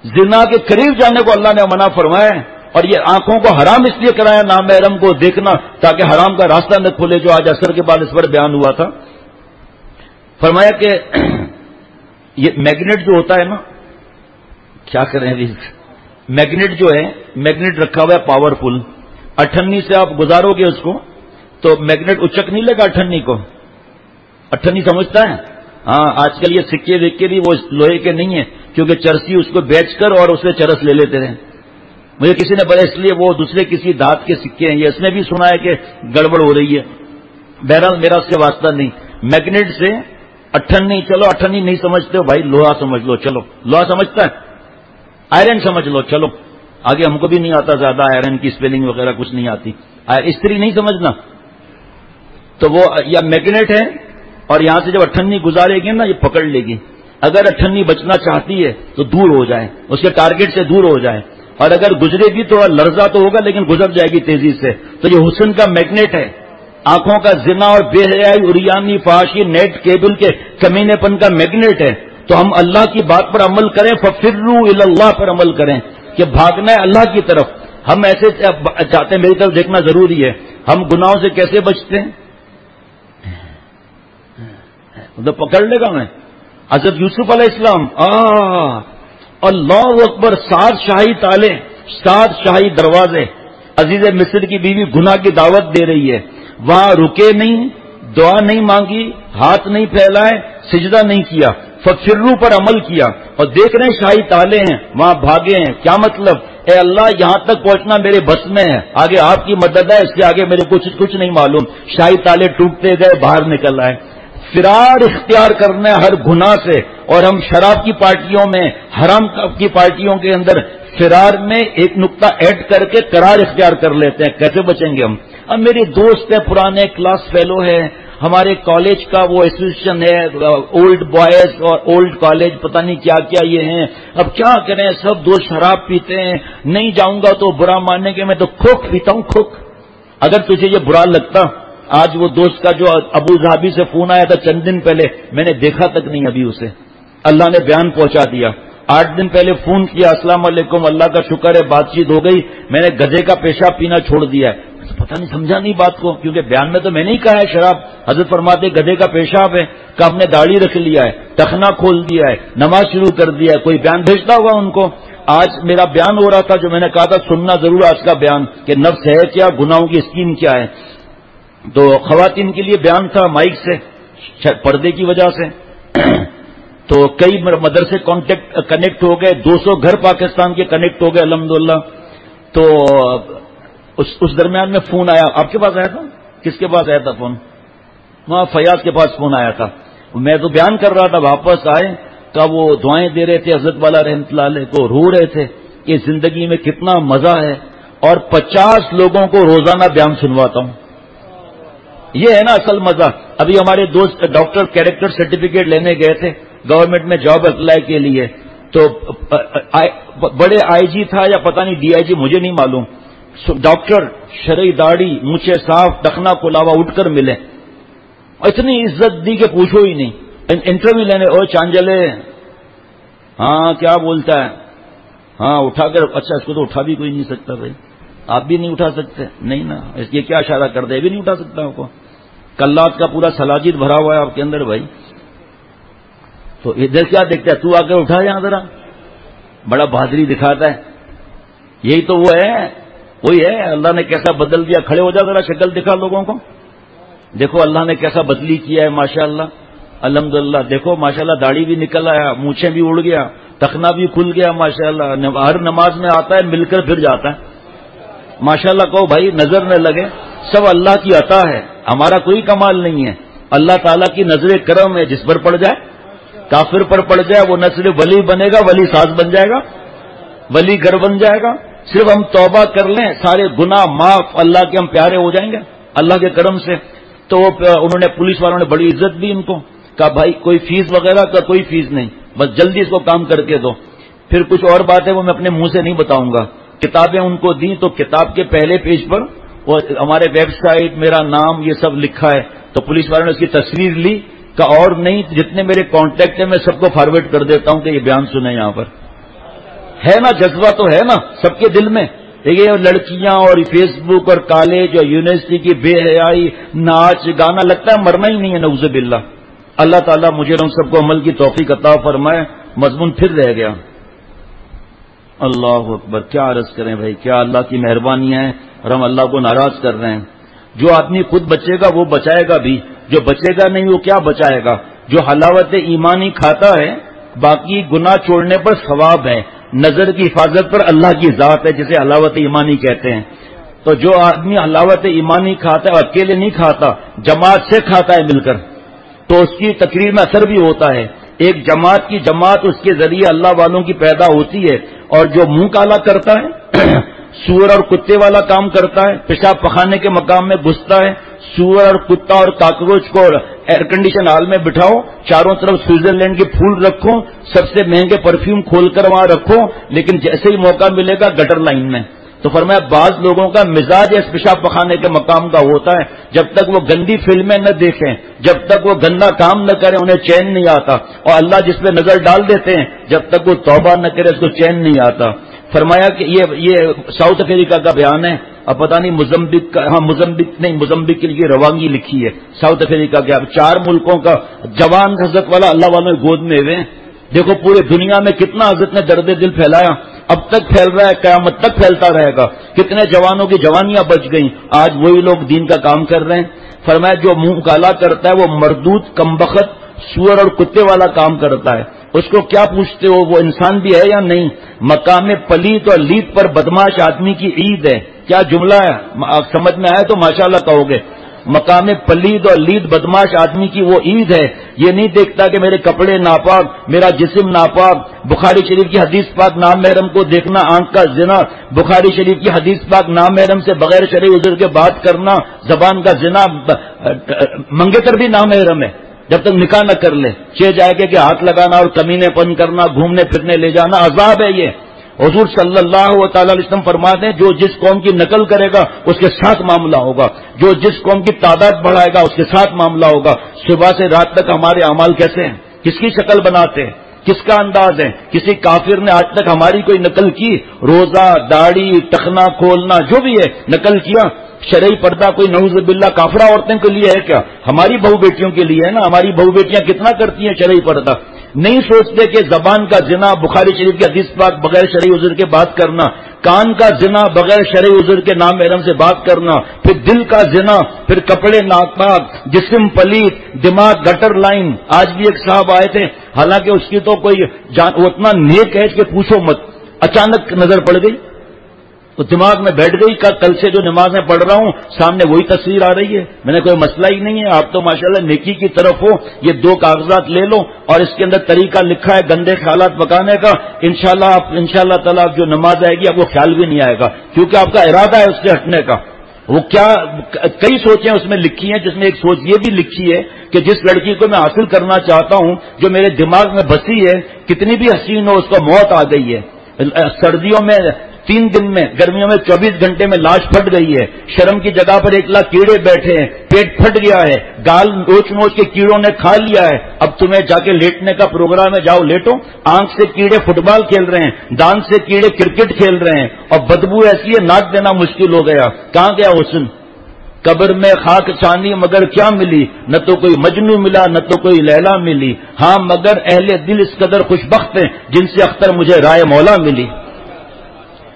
زنا کے قریب جانے کو اللہ نے منع فرمایا ہے، اور یہ آنکھوں کو حرام اس لیے کرایا نامحرم کو دیکھنا تاکہ حرام کا راستہ نہ کھلے، جو آج عصر کے بعد اس پر بیان ہوا تھا۔ فرمایا کہ یہ میگنیٹ جو ہوتا ہے نا، کیا کریں ابھی، میگنیٹ جو ہے، میگنیٹ رکھا ہوا ہے پاورفل، 98 سے آپ گزارو گے اس کو تو میگنیٹ اچک نہیں لگا 98 کو، 98 سمجھتا ہے؟ ہاں، آج کل یہ سکے وکے بھی وہ لوہے کے نہیں ہیں، کیونکہ چرسی اس کو بیچ کر اور اس سے چرس لے لیتے ہیں۔ مجھے کسی نے بولا اس لیے وہ دوسرے کسی دھات کے سکے ہیں، یہ اس نے بھی سنا ہے کہ گڑبڑ ہو رہی ہے۔ بہرحال میرا اس سے واسطہ نہیں، میگنیٹ سے 98، چلو 98 نہیں سمجھتے ہو بھائی، لوہا سمجھ لو، چلو لوہا سمجھتا ہے، آئرن سمجھ لو، چلو آگے ہم کو بھی نہیں آتا زیادہ، آئرن کی اسپیلنگ وغیرہ کچھ نہیں آتی، استری نہیں سمجھنا، تو وہ یا میگنیٹ ہے، اور یہاں سے جب 98 گزارے گی نا یہ پکڑ لے گی، اگر 98 بچنا چاہتی ہے تو دور ہو جائے، اس کے ٹارگٹ سے دور ہو جائے، اور اگر گزرے گی تو لرزہ تو ہوگا لیکن گزر جائے گی تیزی سے۔ تو یہ حسن کا میگنیٹ ہے، آنکھوں کا زنا اور بے حیائی، عریانی، فحاشی، نیٹ کیبل کے کمینے پن کا میگنیٹ ہے۔ تو ہم اللہ کی بات پر عمل کریں، ففروا الی اللہ پر عمل کریں کہ بھاگنا ہے اللہ کی طرف۔ ہم ایسے چاہتے ہیں، میری طرف دیکھنا ضروری ہے، ہم گناہوں سے کیسے بچتے ہیں؟ مطلب پکڑ لے گا میں حضرت یوسف علیہ السلام، اللہ اکبر، 7 شاہی تالے، 7 شاہی دروازے، عزیز مصر کی بیوی گناہ کی دعوت دے رہی ہے، وہاں رکے نہیں، دعا نہیں مانگی، ہاتھ نہیں پھیلائے، سجدہ نہیں کیا، ففروا پر عمل کیا، اور دیکھ رہے ہیں شاہی تالے ہیں، وہاں بھاگے ہیں۔ کیا مطلب؟ اے اللہ یہاں تک پہنچنا میرے بس میں ہے، آگے آپ کی مدد ہے، اس کے آگے میرے کچھ نہیں معلوم۔ شاہی تالے ٹوٹتے گئے، باہر نکل آئے۔ فرار اختیار کرنا ہے ہر گناہ سے، اور ہم شراب کی پارٹیوں میں، حرام کی پارٹیوں کے اندر فرار میں ایک نقطہ ایڈ کر کے قرار اختیار کر لیتے ہیں۔ کیسے بچیں گے ہم؟ اب میری دوست ہے، پرانے کلاس فیلو ہے، ہمارے کالج کا وہ ایسوسیشن ہے، اولڈ بوائز اور اولڈ کالج، پتہ نہیں کیا کیا یہ ہیں۔ اب کیا کریں، سب دوست شراب پیتے ہیں، نہیں جاؤں گا تو برا ماننے کے، میں تو کھوک پیتا ہوں، کھوک۔ اگر تجھے یہ برا لگتا، آج وہ دوست کا جو ابو ظہبی سے فون آیا تھا چند دن پہلے، میں نے دیکھا تک نہیں ابھی اسے، اللہ نے بیان پہنچا دیا۔ 8 دن پہلے فون کیا، السلام علیکم، اللہ کا شکر ہے بات چیت ہو گئی، میں نے گدھے کا پیشاب پینا چھوڑ دیا ہے۔ پتہ نہیں سمجھا نہیں بات کو، کیونکہ بیان میں تو میں نہیں کہا ہے شراب، حضرت فرماتے گدھے کا پیشاب ہے، کہ آپ نے داڑھی رکھ لیا ہے، ٹخنا کھول دیا ہے، نماز شروع کر دیا ہے، کوئی بیان بھیجتا ہوگا ان کو۔ آج میرا بیان ہو رہا تھا، جو میں نے کہا تھا سننا ضرور آج کا بیان، کہ نفس ہے کیا، گناہوں کی اسکیم کیا ہے۔ تو خواتین کے لیے بیان تھا مائک سے، پردے کی وجہ سے، تو کئی مدرسے کنیکٹ ہو گئے، 200 گھر پاکستان کے کنیکٹ ہو گئے الحمدللہ۔ تو اس درمیان میں فون آیا، آپ کے پاس آیا تھا؟ کس کے پاس آیا تھا فون؟ وہاں فیاض کے پاس فون آیا تھا، میں تو بیان کر رہا تھا، واپس آئے کہ وہ دعائیں دے رہے تھے حضرت والا رحمۃ اللہ علیہ کو، رو رہے تھے کہ زندگی میں کتنا مزہ ہے، اور 50 لوگوں کو روزانہ بیان سنواتا ہوں۔ یہ ہے نا اصل مزہ۔ ابھی ہمارے دوست ڈاکٹر کیریکٹر سرٹیفکیٹ لینے گئے تھے گورنمنٹ میں جاب اپلائی کے لیے، تو بڑے آئی جی تھا یا پتہ نہیں ڈی آئی جی، مجھے نہیں معلوم، ڈاکٹر شرعی داڑھی، مونچھیں صاف، ٹخنا کھلاوا، اٹھ کر ملے، اتنی عزت دی کہ پوچھو ہی نہیں۔ انٹرویو لینے، او چانجلے، ہاں کیا بولتا ہے، ہاں اٹھا کر، اچھا اس کو تو اٹھا بھی کوئی نہیں سکتا بھائی، آپ بھی نہیں اٹھا سکتے، نہیں نا، یہ کیا اشارہ کر دے، یہ بھی نہیں اٹھا سکتا آپ کو، کلات کا پورا سلاجید بھرا ہوا ہے آپ کے اندر بھائی۔ تو ادھر کیا دیکھتا ہے، تو آ کر اٹھا یہاں ذرا، بڑا بہادری دکھاتا ہے، یہی تو وہ ہے، وہی ہے، اللہ نے کیسا بدل دیا، کھڑے ہو جا ذرا، شکل دکھا لوگوں کو، دیکھو اللہ نے کیسا بدلی کیا ہے ماشاءاللہ، الحمدللہ، دیکھو ماشاءاللہ داڑھی بھی نکل آیا، مونچھیں بھی اڑ گیا، ٹخنا بھی کھل گیا ماشاءاللہ، ہر نماز میں آتا ہے، مل کر پھر جاتا ہے، ماشاءاللہ کہو بھائی، نظر نہ لگے، سب اللہ کی عطا ہے، ہمارا کوئی کمال نہیں ہے، اللہ تعالیٰ کی نظر کرم ہے، جس پر پڑ جائے، کافر پر پڑ جائے وہ نہ صرف ولی بنے گا، ولی ساز بن جائے گا، ولی گھر بن جائے گا، صرف ہم توبہ کر لیں، سارے گناہ معاف، اللہ کے ہم پیارے ہو جائیں گے اللہ کے کرم سے۔ تو انہوں نے، پولیس والوں نے بڑی عزت دی ان کو، کہا بھائی کوئی فیس وغیرہ کا کوئی فیس نہیں، بس جلدی اس کو کام کر کے دو۔ پھر کچھ اور بات ہے وہ میں اپنے منہ سے نہیں بتاؤں گا، کتابیں ان کو دیں تو کتاب کے پہلے پیج پر وہ ہمارے ویب سائٹ، میرا نام، یہ سب لکھا ہے، تو پولیس والوں نے اس کی تصویر لی، کہ اور نہیں جتنے میرے کانٹیکٹ ہیں میں سب کو فارورڈ کر دیتا ہوں کہ یہ بیان سنیں یہاں پر، ہے نا جذبہ تو ہے نا سب کے دل میں. یہ لڑکیاں اور فیس بک اور کالج اور یونیورسٹی کی بے حیائی، ناچ گانا، لگتا ہے مرنا ہی نہیں ہے نعوذ باللہ. اللہ تعالیٰ مجھے ہم سب کو عمل کی توفیق عطا فرمائے. مضمون پھر رہ گیا. اللہ اکبر، کیا عرض کریں بھائی، کیا اللہ کی مہربانیاں ہیں اور ہم اللہ کو ناراض کر رہے ہیں. جو آدمی خود بچے گا وہ بچائے گا بھی، جو بچے گا نہیں وہ کیا بچائے گا. جو حلاوت ایمانی کھاتا ہے باقی گناہ چھوڑنے پر ثواب ہے، نظر کی حفاظت پر اللہ کی ذات ہے جسے حلاوت ایمانی کہتے ہیں. تو جو آدمی حلاوت ایمانی کھاتا ہے اکیلے نہیں کھاتا، جماعت سے کھاتا ہے مل کر، تو اس کی تقریر میں اثر بھی ہوتا ہے. ایک جماعت کی جماعت اس کے ذریعے اللہ والوں کی پیدا ہوتی ہے. اور جو منہ کالا کرتا ہے سور اور کتے والا کام کرتا ہے، پیشاب پخانے کے مقام میں گھستا ہے. سور اور کتا اور کاکروچ کو ایئر کنڈیشن ہال میں بٹھاؤ، چاروں طرف سوئٹزرلینڈ کے پھول رکھو، سب سے مہنگے پرفیوم کھول کر وہاں رکھو، لیکن جیسے ہی موقع ملے گا گٹر لائن میں. تو فرمایا بعض لوگوں کا مزاج اس پیشاب پخانے کے مقام کا ہوتا ہے، جب تک وہ گندی فلمیں نہ دیکھیں، جب تک وہ گندا کام نہ کریں انہیں چین نہیں آتا. اور اللہ جس پہ نظر ڈال دیتے ہیں جب تک وہ توبہ نہ کرے اس کو چین نہیں آتا. فرمایا کہ یہ ساؤتھ افریقہ کا بیان ہے. اب پتہ نہیں مزمبک کا، ہاں مزمبک نہیں، مزمبک کے لیے روانگی لکھی ہے. ساؤتھ افریقہ کے اب 4 ملکوں کا جوان حضرت والا اللہ والوں گود میں ہوئے ہیں. دیکھو پورے دنیا میں کتنا حضرت نے درد دل پھیلایا، اب تک پھیل رہا ہے، قیامت تک پھیلتا رہے گا. کتنے جوانوں کی جوانیاں بچ گئیں، آج وہی لوگ دین کا کام کر رہے ہیں. فرمایا جو منہ کالا کرتا ہے وہ مردود کمبخت سور اور کتے والا کام کرتا ہے. اس کو کیا پوچھتے ہو وہ انسان بھی ہے یا نہیں؟ مقام پلیت اور لیت پر بدماش آدمی کی عید ہے. کیا جملہ ہے، سمجھ میں آئے تو ماشاءاللہ کہو گے. مقام پلید اور لید بدماش آدمی کی وہ عید ہے. یہ نہیں دیکھتا کہ میرے کپڑے ناپاک، میرا جسم ناپاک. بخاری شریف کی حدیث پاک نامحرم کو دیکھنا آنکھ کا زنا، بخاری شریف کی حدیث پاک نامحرم سے بغیر شرعی عذر کے بات کرنا زبان کا زنا. منگیتر بھی نامحرم ہے جب تک نکاح نہ کر لے. جائے کہ ہاتھ لگانا اور کمینے پن کرنا، گھومنے پھرنے لے جانا عذاب ہے. یہ حضور صلی اللہ تعالی علیہ وسلم فرماتے ہیں جو جس قوم کی نقل کرے گا اس کے ساتھ معاملہ ہوگا، جو جس قوم کی تعداد بڑھائے گا اس کے ساتھ معاملہ ہوگا. صبح سے رات تک ہمارے اعمال کیسے ہیں، کس کی شکل بناتے ہیں، کس کا انداز ہے. کسی کافر نے آج تک ہماری کوئی نقل کی؟ روزہ، داڑھی، ٹخنا کھولنا جو بھی ہے نقل کیا. شرعی پردہ کوئی نعوذ باللہ کافرہ عورتوں کے لیے ہے کیا؟ ہماری بہو بیٹیوں کے لیے ہے نا. ہماری بہو بیٹیاں کتنا کرتی ہیں شرعی پردہ. نہیں سوچتے کہ زبان کا زنا بخاری شریف کی حدیث پاک بغیر شرعی عذر کے بات کرنا، کان کا زنا بغیر شرعی عذر کے نام محرم سے بات کرنا، پھر دل کا زنا، پھر کپڑے ناپاک، جسم پلیت، دماغ گٹر لائن. آج بھی ایک صاحب آئے تھے، حالانکہ اس کی تو کوئی وہ اتنا نیک ہے کہ پوچھو مت. اچانک نظر پڑ گئی تو دماغ میں بیٹھ گئی. کل سے جو نماز میں پڑھ رہا ہوں سامنے وہی تصویر آ رہی ہے. میں نے کوئی مسئلہ ہی نہیں ہے، آپ تو ماشاءاللہ نیکی کی طرف ہو. یہ 2 کاغذات لے لو اور اس کے اندر طریقہ لکھا ہے گندے خیالات پکانے کا. انشاءاللہ تعالیٰ آپ جو نماز آئے گی آپ کو خیال بھی نہیں آئے گا، کیونکہ آپ کا ارادہ ہے اس سے ہٹنے کا. وہ کیا کئی سوچیں اس میں لکھی ہیں، جس میں ایک سوچ یہ بھی لکھی ہے کہ جس لڑکی کو میں حاصل کرنا چاہتا ہوں جو میرے دماغ میں بسی ہے، کتنی بھی حسین ہو اس کو موت آ گئی ہے. سردیوں میں 3 دن میں، گرمیوں میں 24 گھنٹے میں لاش پھٹ گئی ہے. شرم کی جگہ پر 1 لاکھ کیڑے بیٹھے ہیں، پیٹ پھٹ گیا ہے، گال نوچ نوچ کے کیڑوں نے کھا لیا ہے. اب تمہیں جا کے لیٹنے کا پروگرام ہے، جاؤ لیٹو. آنکھ سے کیڑے فٹ بال کھیل رہے ہیں، دان سے کیڑے کرکٹ کھیل رہے ہیں، اور بدبو ایسی ہے ناک دینا مشکل ہو گیا. کہاں گیا حسن؟ قبر میں خاک چاندی مگر کیا ملی؟ نہ تو کوئی مجنو ملا نہ تو کوئی لیلا ملی. ہاں مگر اہل دل اس قدر خوش بخت ہیں جن سے اختر مجھے رائے مولا ملی.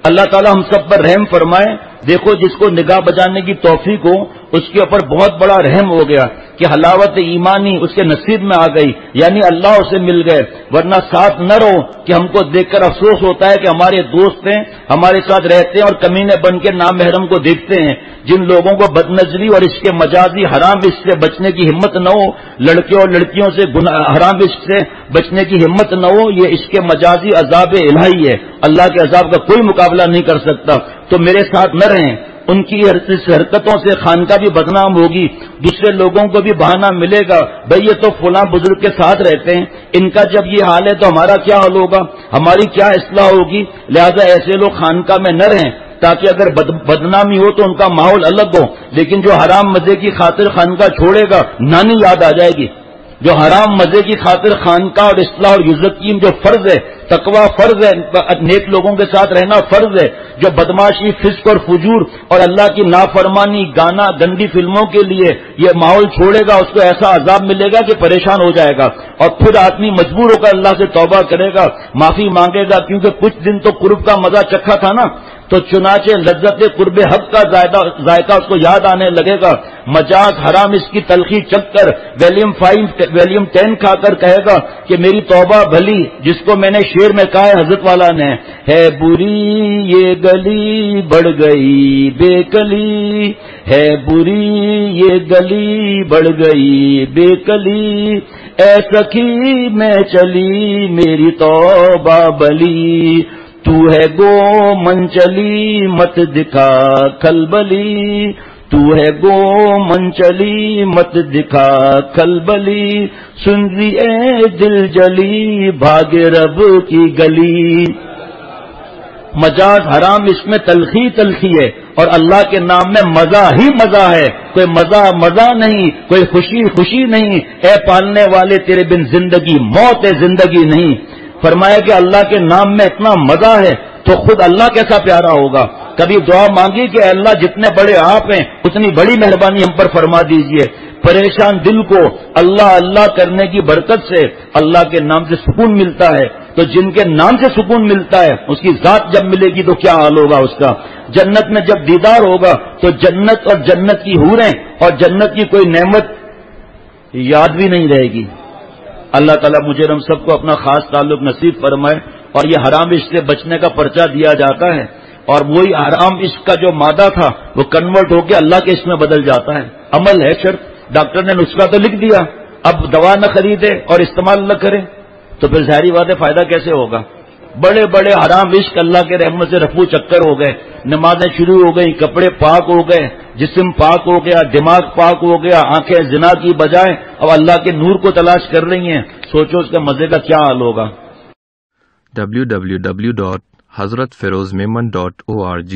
اللہ تعالی ہم سب پر رحم فرمائے. دیکھو جس کو نگاہ بجانے کی توفیق ہو اس کے اوپر بہت بڑا رحم ہو گیا کہ حلاوت ایمانی اس کے نصیب میں آ گئی، یعنی اللہ اسے مل گئے. ورنہ ساتھ نہ رہو کہ ہم کو دیکھ کر افسوس ہوتا ہے کہ ہمارے دوست ہیں، ہمارے ساتھ رہتے ہیں اور کمینے بن کے نام محرم کو دیکھتے ہیں. جن لوگوں کو بدنظری اور اس کے مجازی حرام عشق سے بچنے کی ہمت نہ ہو، لڑکے اور لڑکیوں سے حرام عشق سے بچنے کی ہمت نہ ہو، یہ اس کے مجازی عذاب الہی ہے. اللہ کے عذاب کا کوئی مقابلہ نہیں کر سکتا. تو میرے ساتھ نہ رہیں. ان کی حرکتوں سے خانقاہ بھی بدنام ہوگی، دوسرے لوگوں کو بھی بہانہ ملے گا، بھئی یہ تو فلاں بزرگ کے ساتھ رہتے ہیں، ان کا جب یہ حال ہے تو ہمارا کیا حال ہوگا، ہماری کیا اصلاح ہوگی. لہذا ایسے لوگ خانقاہ میں نہ رہیں، تاکہ اگر بدنامی ہو تو ان کا ماحول الگ ہو. لیکن جو حرام مزے کی خاطر خانقاہ چھوڑے گا نانی یاد آ جائے گی. جو حرام مزے کی خاطر خانقاہ اور اصلاح اور یزکیم جو فرض ہے تقوی فرض ہے، نیک لوگوں کے ساتھ رہنا فرض ہے. جو بدماشی، فسق اور فجور اور اللہ کی نافرمانی، گانا، گندی فلموں کے لیے یہ ماحول چھوڑے گا، اس کو ایسا عذاب ملے گا کہ پریشان ہو جائے گا، اور پھر آدمی مجبور ہو کر اللہ سے توبہ کرے گا، معافی مانگے گا، کیونکہ کچھ دن تو قرب کا مزہ چکھا تھا نا، تو چنانچہ لذت قرب حق کا ذائقہ اس کو یاد آنے لگے گا. مجاز حرام اس کی تلخی چکھ کر ویلیم 10 کھا کر کہے گا کہ میری توبہ بھلی، جس کو میں نے شعر میں کہا ہے حضرت والا نے، ہے بری یہ گلی بڑھ گئی بے کلی، ہے بری یہ گلی بڑھ گئی بے کلی، اے سخی میں چلی میری توبہ بلی، تو ہے گو من چلی مت دکھا کھلبلی، تو ہے گو من چلی مت دکھا کھلبلی، سن لی اے دل جلی بھاگ رب کی گلی. مجاز حرام اس میں تلخی تلخی ہے، اور اللہ کے نام میں مزہ ہی مزہ ہے، کوئی مزہ نہیں، کوئی خوشی خوشی نہیں. اے پالنے والے تیرے بن زندگی موت ہے، زندگی نہیں. فرمایا کہ اللہ کے نام میں اتنا مزہ ہے تو خود اللہ کیسا پیارا ہوگا. کبھی دعا مانگی کہ اللہ جتنے بڑے آپ ہیں اتنی بڑی مہربانی ہم پر فرما دیجئے. پریشان دل کو اللہ اللہ کرنے کی برکت سے اللہ کے نام سے سکون ملتا ہے. تو جن کے نام سے سکون ملتا ہے اس کی ذات جب ملے گی تو کیا حال ہوگا اس کا. جنت میں جب دیدار ہوگا تو جنت اور جنت کی حوریں اور جنت کی کوئی نعمت یاد بھی نہیں رہے گی. اللہ تعالیٰ مجھے ہم سب کو اپنا خاص تعلق نصیب فرمائے. اور یہ حرام عشق سے بچنے کا پرچہ دیا جاتا ہے، اور وہی حرام عشق کا جو مادہ تھا وہ کنورٹ ہو کے اللہ کے عشق میں بدل جاتا ہے. عمل ہے شرط. ڈاکٹر نے نسخہ تو لکھ دیا، اب دوا نہ خریدے اور استعمال نہ کرے تو پھر ظاہری بات ہے فائدہ کیسے ہوگا. بڑے بڑے حرام عشق اللہ کے رحمت سے رفو چکر ہو گئے، نمازیں شروع ہو گئی، کپڑے پاک ہو گئے، جسم پاک ہو گیا، دماغ پاک ہو گیا، آنکھیں زنا کی بجائے اب اللہ کے نور کو تلاش کر رہی ہیں. سوچو اس کے مزے کا کیا حال ہوگا. www.hazratfirozmemon.org